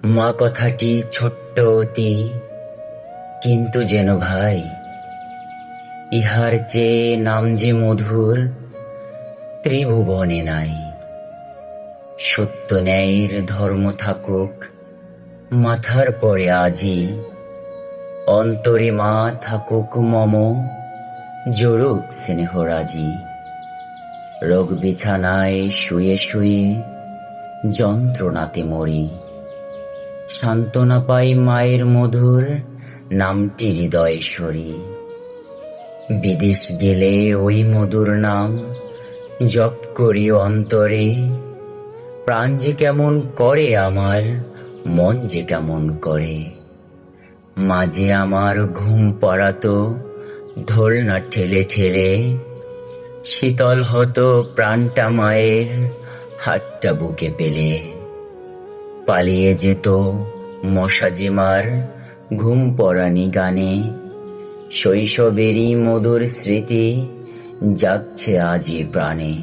মা কথাটি ছোট্ট অতি, কিন্তু যেন ভাই ইহার চেয়ে নাম যে মধুর ত্রিভুবনে নাই। সত্য ন্যায়ের ধর্ম থাকুক মাথার পরে আজি, অন্তরে মা থাকুক মম জড়ুক স্নেহরাজি। রোগ বিছানায় শুয়ে শুয়ে যন্ত্রণাতে মরি, সান্ত্বনা পাই মায়ের মধুর নামটি হৃদয়ে সরি। বিদেশ গেলে ওই মধুর নাম জপ করি অন্তরে, প্রাণ যে কেমন করে আমার, মন যে কেমন করে। মাঝে আমার ঘুম পড়াতো দোলনা ঠেলে ঠেলে, শীতল হতো প্রাণটা মায়ের হাতটা বুকে পেলে। পালিয়ে যেত মশাজিমার ঘুম পড়ানি গানে, শৈশবেরই মধুর স্মৃতি জাগছে আজি প্রাণে।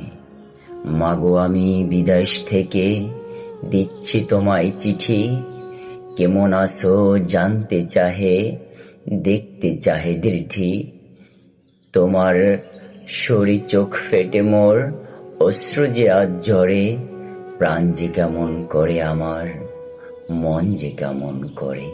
মাগো আমি বিদেশ থেকে দিচ্ছি তোমায় চিঠি, কেমন আছো জানতে চাহে, দেখতে চাহে দৃঢ়ি। তোমার সরি চোখ ফেটে মোর অশ্রু যে আজ ঝরে, প্রাণ যে কেমন করে আমার, মন যে কেমন করে।